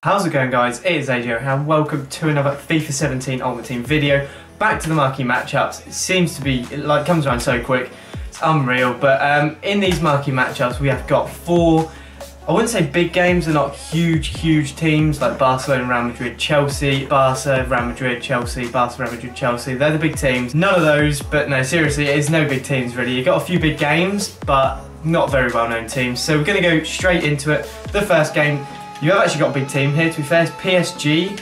How's it going, guys? It is AJ here and welcome to another FIFA 17 Ultimate Team video. Back to the marquee matchups. It seems to be, it comes around so quick, it's unreal. But in these marquee matchups we have got four, I wouldn't say big games, they're not huge teams like Barcelona, Real Madrid, Chelsea, Barca, Real Madrid, Chelsea, Barca, Real Madrid, Chelsea. They're the big teams. None of those, but no, seriously, it is no big teams really. You've got a few big games, but not very well-known teams. So we're going to go straight into it. The first game, you have actually got a big team here, to be fair. It's PSG.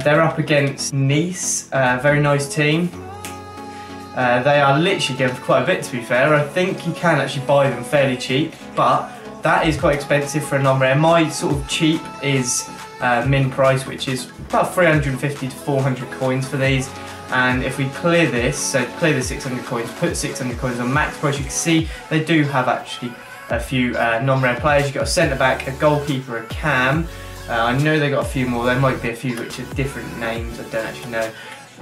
They're up against Nice, very nice team. They are literally going for quite a bit, to be fair. I think you can actually buy them fairly cheap, but that is quite expensive for a non-rare. My sort of cheap is min price, which is about 350 to 400 coins for these. And if we clear this, so clear the 600 coins, put 600 coins on max price, you can see they do have actually a few non-rare players. You've got a centre-back, a goalkeeper, a cam. I know they've got a few more. There might be a few which are different names, I don't actually know.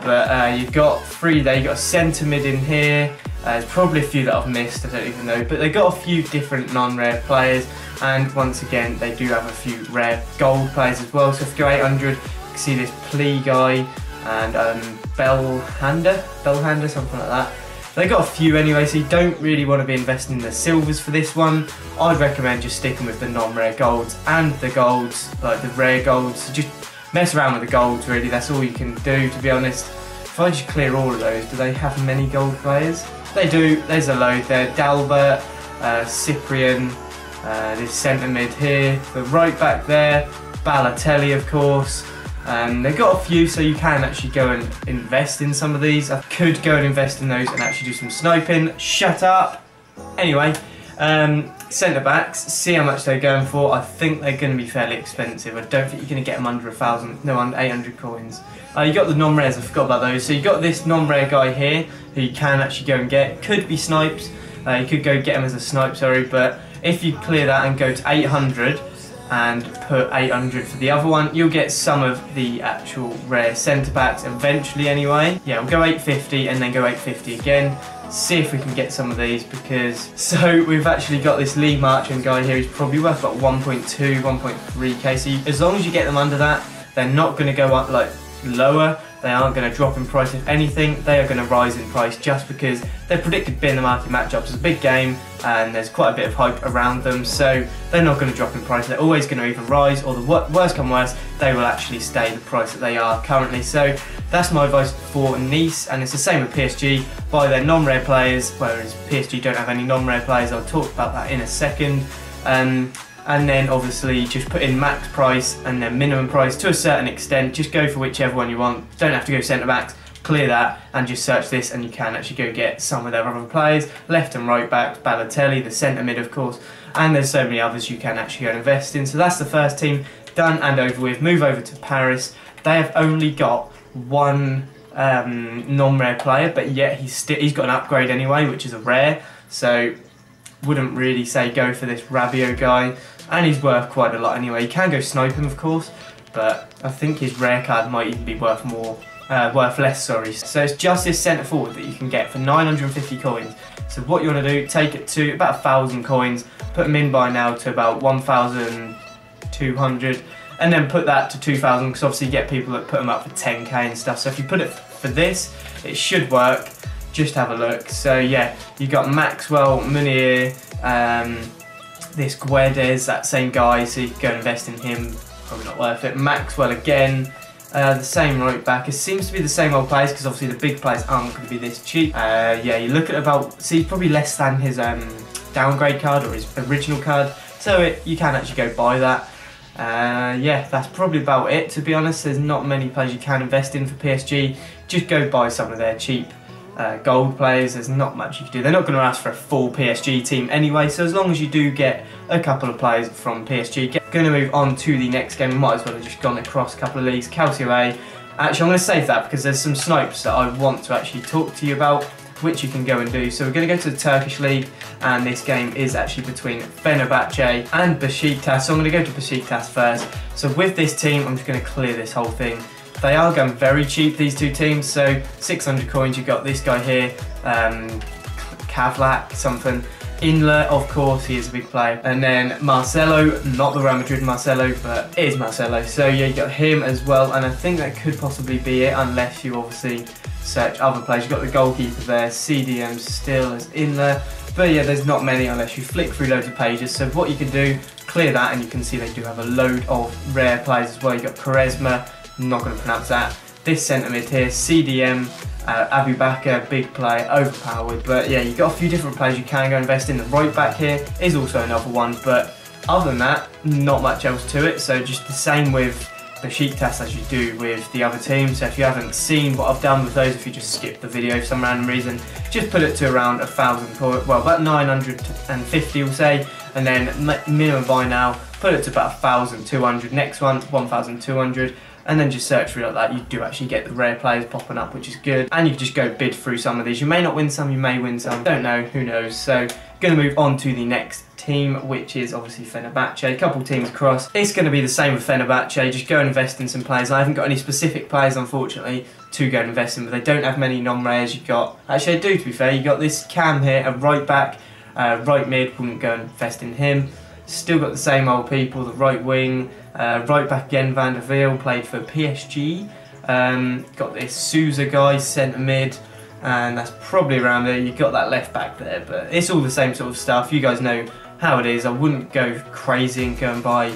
But you've got three there. You've got a centre mid in here. There's probably a few that I've missed, I don't even know. But they've got a few different non-rare players. And once again, they do have a few rare gold players as well. So if you go 800, you can see this Plea guy and Bellhander, something like that. They got a few anyway, so you don't really want to be investing in the silvers for this one. I'd recommend just sticking with the non-rare golds and the golds, like the rare golds. So just mess around with the golds really, that's all you can do, to be honest. If I just clear all of those, do they have many gold players? They do, there's a load there. Dalbert, Cyprian, this centre mid here, the right back there, Balotelli of course. They've got a few, so you can actually go and invest in some of these. I could go and invest in those and actually do some sniping. Shut up! Anyway, centre backs, see how much they're going for. I think they're going to be fairly expensive. I don't think you're going to get them under 1,000, no, under 800 coins. You got the non-rares, I forgot about those. So you got this non-rare guy here, who you can actually go and get. Could be snipes, you could go get him as a snipe, sorry, but if you clear that and go to 800, and put 800 for the other one, you'll get some of the actual rare centre backs eventually anyway. Yeah, we'll go 850 and then go 850 again. See if we can get some of these, because so we've actually got this Lee Marchand guy here. He's probably worth about 1.2, 1.3k. So as long as you get them under that, they're not going to go up like lower. They aren't going to drop in price. If anything, they are going to rise in price just because they're predicted to be in the marquee matchups. It's a big game and there's quite a bit of hype around them, so they're not going to drop in price. They're always going to either rise, or the worst come worst, they will actually stay the price that they are currently. So that's my advice for Nice, and it's the same with PSG. Buy their non-rare players, whereas PSG don't have any non-rare players. I'll talk about that in a second. And then obviously just put in max price and then minimum price to a certain extent. Just go for whichever one you want. Don't have to go centre backs. Clear that and just search this, and you can actually go get some of their other players. Left and right backs, Balotelli, the centre mid of course. And there's so many others you can actually go and invest in. So that's the first team done and over with. Move over to Paris. They have only got one non-rare player, but yet he's got an upgrade anyway, which is a rare. So wouldn't really say go for this Rabiot guy, and he's worth quite a lot anyway. You can go snipe him of course, but I think his rare card might even be worth less, sorry. So it's just this centre forward that you can get for 950 coins. So what you want to do, take it to about 1,000 coins, put them in by now to about 1,200, and then put that to 2,000, because obviously you get people that put them up for 10k and stuff. So if you put it for this, it should work. Just have a look. So yeah, you got Maxwell, Munir, this Guedes, that same guy, so you can go invest in him. Probably not worth it. Maxwell again, the same right back. It seems to be the same old players, because obviously the big players aren't going to be this cheap. Yeah, you look at about, see, probably less than his downgrade card or his original card, so you can actually go buy that. Yeah, that's probably about it, to be honest. There's not many players you can invest in for PSG. Just go buy some of their cheap gold players. There's not much you can do. They're not going to ask for a full PSG team anyway, so as long as you do get a couple of players from PSG. Going to move on to the next game. Might as well have just gone across a couple of leagues. Calcio A. Actually, I'm going to save that because there's some snipes that I want to actually talk to you about, which you can go and do. So we're going to go to the Turkish league, and this game is actually between Fenerbahce and Besiktas. So I'm going to go to Besiktas first. So with this team, I'm just going to clear this whole thing. They are going very cheap, these two teams, so 600 coins, you've got this guy here, Kavlak something, Inler, of course, he is a big player. And then Marcelo, not the Real Madrid Marcelo, but it is Marcelo. So yeah, you got him as well, and I think that could possibly be it, unless you obviously search other players. You've got the goalkeeper there, CDM still is Inler. But yeah, there's not many unless you flick through loads of pages. So what you can do, clear that, and you can see they do have a load of rare players as well. You've got Quaresma, I'm not going to pronounce that. This centre mid here, CDM, Abu Bakr, big player, overpowered. But yeah, you've got a few different players you can go invest in. The right back here is also another one, but other than that, not much else to it. So just the same with the sheet test as you do with the other teams. So if you haven't seen what I've done with those, if you just skip the video for some random reason, just put it to around 1,000, well, about 950 we'll say, and then minimum buy now, put it to about 1,200. Next one, 1,200. And then just search for it like that. You do actually get the rare players popping up, which is good. And you can just go bid through some of these. You may not win some, you may win some. Don't know, who knows. So, going to move on to the next team, which is obviously Fenerbahce. A couple teams across. It's going to be the same with Fenerbahce. Just go and invest in some players. I haven't got any specific players, unfortunately, to go and invest in, but they don't have many non-rares. You've got, actually I do, to be fair, you've got this Cam here, a right back, right mid, wouldn't go and invest in him. Still got the same old people, the right wing, right back again, Van der Veel, played for PSG. Got this Souza guy, centre mid, and that's probably around there. You've got that left back there, but it's all the same sort of stuff. You guys know how it is. I wouldn't go crazy and go and buy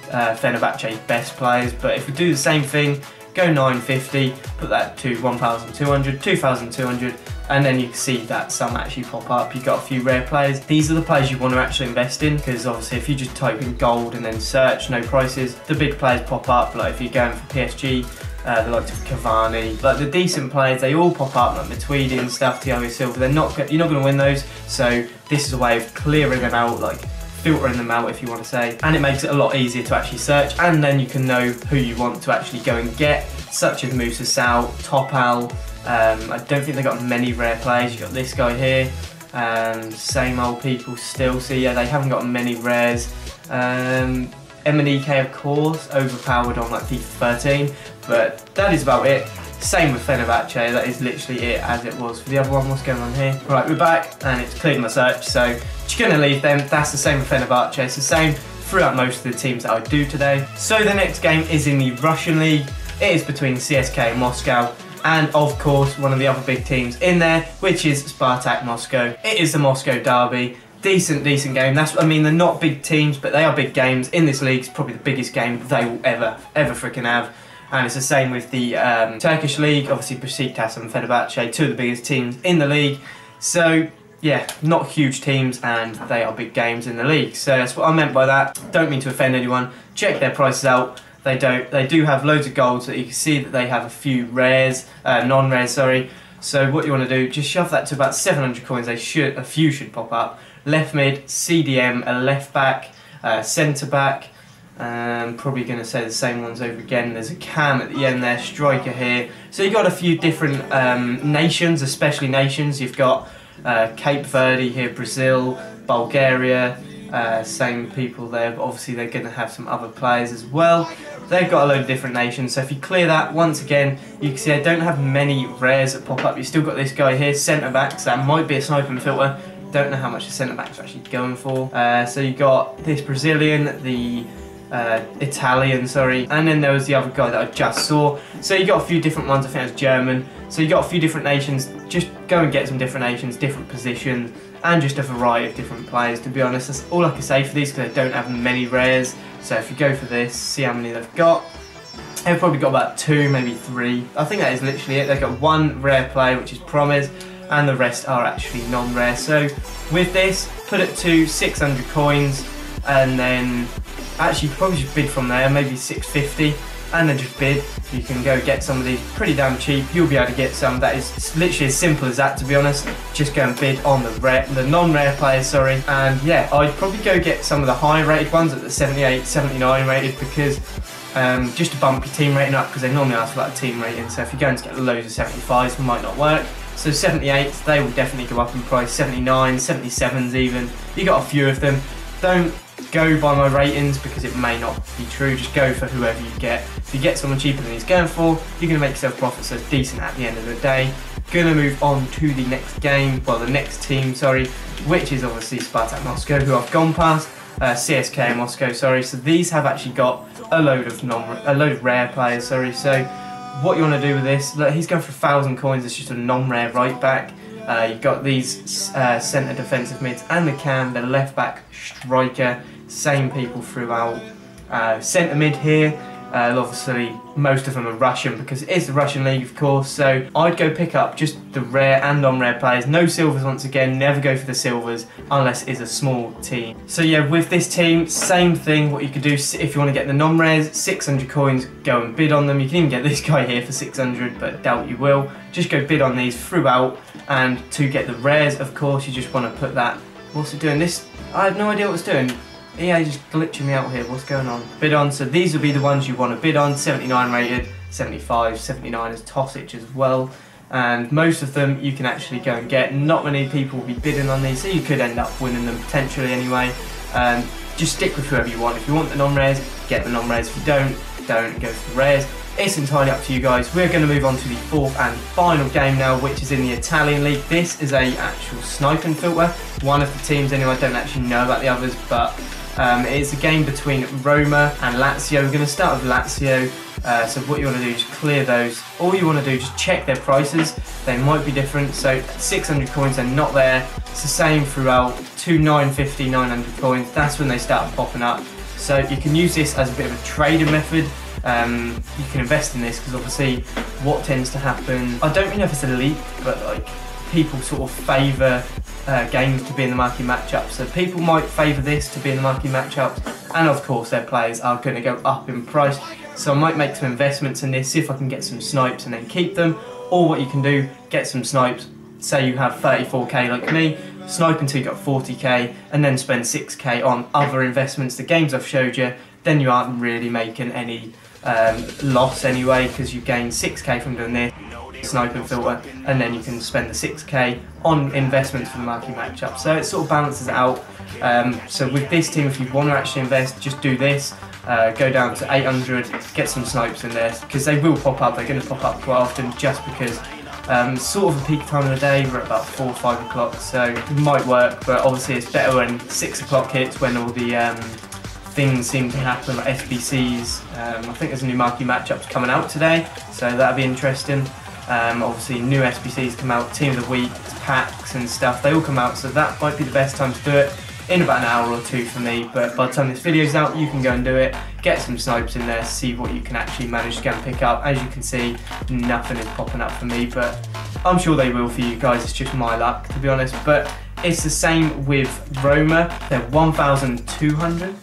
Fenerbahce's best players, but if we do the same thing, go 950, put that to 1,200, 2,200, and then you can see that some actually pop up. You've got a few rare players. These are the players you want to actually invest in, because obviously if you just type in gold and then search, no prices, the big players pop up. Like if you're going for PSG, the likes of Cavani, like the decent players, they all pop up, like Matuidi and stuff, Thiago Silva. You're not going to win those, so this is a way of clearing them out, like filtering them out if you want to say, and it makes it a lot easier to actually search, and then you can know who you want to actually go and get, such as Musa Sal, Topal. I don't think they got many rare players. You got this guy here, same old people still. So yeah, they haven't got many rares. Emenike, of course, overpowered on like FIFA 13, but that is about it. Same with Fenerbahce, that is literally it as it was for the other one. What's going on here? Right, we're back and it's cleared my search, so just going to leave them. That's the same with Fenerbahce. It's the same throughout most of the teams that I do today. So the next game is in the Russian league. It is between CSK and Moscow, and of course one of the other big teams in there, which is Spartak Moscow. It is the Moscow derby. Decent game. That's, I mean, they're not big teams, but they are big games. In this league, it's probably the biggest game they will ever freaking have. And it's the same with the Turkish league. Obviously, Besiktas and Fenerbahce, two of the biggest teams in the league. So yeah, not huge teams, and they are big games in the league. So that's what I meant by that. Don't mean to offend anyone. Check their prices out. They do have loads of golds, so you can see that they have a few rares, non-rares, sorry. So what you want to do, just shove that to about 700 coins. A few should pop up. Left mid, CDM, a left back, centre back. Probably going to say the same ones over again. There's a Cam at the end there, striker here. So you've got a few different nations, especially nations. You've got Cape Verde here, Brazil, Bulgaria. Same people there, but obviously they're going to have some other players as well. They've got a load of different nations, so if you clear that, once again, you can see I don't have many rares that pop up. You've still got this guy here, centre back, so that might be a sniping filter. Don't know how much the centre back's actually going for. So you got this Brazilian, the Italian, sorry, and then there was the other guy that I just saw. So you got a few different ones. I think it was German. So you got a few different nations. Just go and get some different nations, different positions, and just a variety of different players. To be honest, that's all I can say for these, because they don't have many rares. So if you go for this, see how many they've got. They've probably got about 2, maybe 3. I think that is literally it. They've got 1 rare player, which is Promes, and the rest are actually non-rare. So with this, put it to 600 coins, and then actually probably just bid from there, maybe 650, and then just bid. You can go get some of these pretty damn cheap. You'll be able to get some. That is literally as simple as that, to be honest. Just go and bid on the non-rare players, sorry. And yeah, I'd probably go get some of the high rated ones at the 78, 79 rated, because just to bump your team rating up, because they normally ask for like a team rating. So if you're going to get loads of 75s, it might not work. So 78s, they will definitely go up in price. 79s, 77s even. You got a few of them. Don't go by my ratings, because it may not be true. Just go for whoever you get. If you get someone cheaper than he's going for, you're going to make yourself profit, so it's decent at the end of the day. Gonna move on to the next game, well the next team, sorry, which is obviously Spartak Moscow, who I've gone past. CSKA Moscow, sorry. So these have actually got a load of rare players, sorry. So what you want to do with this? Look, he's going for 1,000 coins. It's just a non-rare right back. You've got these centre defensive mids and the left back striker. Same people throughout. Centre mid here. Obviously, most of them are Russian because it is the Russian league, of course. So I'd go pick up just the rare and non-rare players. No silvers once again. Never go for the silvers unless it's a small team. So yeah, with this team, same thing. What you could do if you want to get the non-rares, 600 coins, go and bid on them. You can even get this guy here for 600, but doubt you will. Just go bid on these throughout. And to get the rares, of course, you just want to put that. What's it doing? This, I have no idea what it's doing. EA just glitching me out here, what's going on? Bid on, so these will be the ones you want to bid on, 79 rated, 75, 79 as Tossic as well. And most of them you can actually go and get. Not many people will be bidding on these, so you could end up winning them potentially anyway. Just stick with whoever you want. If you want the non-rares, get the non-rares. If you don't go for the rares. It's entirely up to you guys. We're going to move on to the fourth and final game now, which is in the Italian league. This is a actual sniping filter. One of the teams anyway, I don't actually know about the others, but it's a game between Roma and Lazio. We're going to start with Lazio. So what you want to do is clear those. All you want to do is just check their prices. They might be different. So 600 coins, they're not there. It's the same throughout. 950, 900 coins. That's when they start popping up. So you can use this as a bit of a trading method. You can invest in this because obviously what tends to happen, I don't really know if it's a leak, but like people sort of favour games to be in the marquee matchup. So people might favour this to be in the marquee matchup, and of course their players are going to go up in price. So I might make some investments in this, see if I can get some snipes and then keep them. Or what you can do, get some snipes, say you have 34k like me, snipe until you got 40k, and then spend 6k on other investments, the games I've showed you. Then you aren't really making any loss anyway, because you gain 6k from doing this sniping filter, and then you can spend the 6k on investments for the marquee matchup. So it sort of balances it out. So with this team, if you want to actually invest, just do this. Go down to 800, get some snipes in there, because they will pop up. They're going to pop up quite often, just because sort of a peak time of the day. We're at about 4 or 5 o'clock, so it might work, but obviously it's better when 6 o'clock hits, when all the things seem to happen, like SBCs. I think there's a new marquee matchups coming out today, so that'll be interesting. Obviously new SBCs come out, team of the week, packs and stuff, they all come out, so that might be the best time to do it, in about an hour or two for me. But by the time this video's out, you can go and do it, get some snipes in there, see what you can actually manage to go and pick up. As you can see, nothing is popping up for me, but I'm sure they will for you guys. It's just my luck, to be honest. But it's the same with Roma. They're 1,200.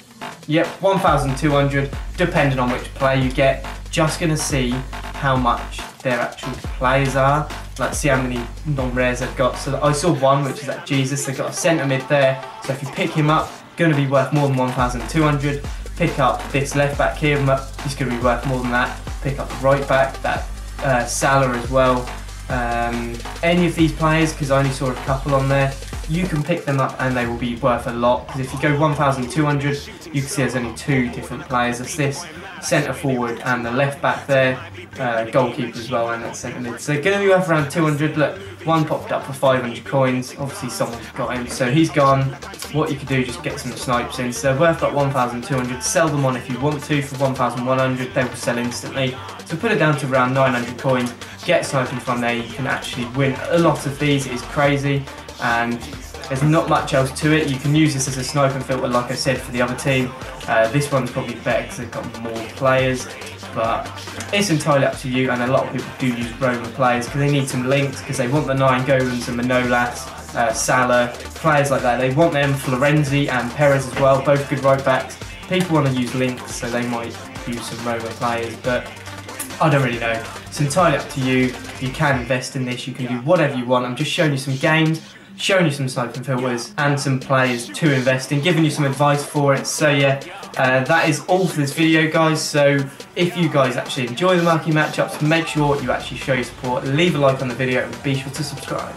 Yep, 1,200, depending on which player you get. Just gonna see how much their actual players are. Let's see how many non-rares they've got. So I saw one, which is that Jesus. They've got a centre mid there. So if you pick him up, gonna be worth more than 1,200. Pick up this left back here, he's gonna be worth more than that. Pick up the right back, that Salah as well. Any of these players, because I only saw a couple on there, you can pick them up and they will be worth a lot. Because if you go 1,200, you can see there's only 2 different players. It's this centre forward and the left back there, goalkeeper as well, and that centre mid. So they're going to be worth around 200. Look, one popped up for 500 coins. Obviously someone's got him, so he's gone. What you could do, just get some snipes in. So they're worth about 1,200. Sell them on if you want to for 1,100. They will sell instantly. So put it down to around 900 coins. Get sniping from there. You can actually win a lot of these. It is crazy, and there's not much else to it. You can use this as a sniping filter, like I said, for the other team. This one's probably better because they've got more players, but it's entirely up to you. And a lot of people do use Roma players because they need some links, because they want the 9 Golans and Manolas, Salah, players like that. They want them, Florenzi and Perez as well, both good right backs. People want to use links, so they might use some Roma players, but I don't really know. It's entirely up to you. You can invest in this, you can do whatever you want. I'm just showing you some games, showing you some sniping filters and some players to invest in, giving you some advice for it. So yeah, that is all for this video, guys. So if you guys actually enjoy the marquee matchups, make sure you actually show your support, leave a like on the video and be sure to subscribe.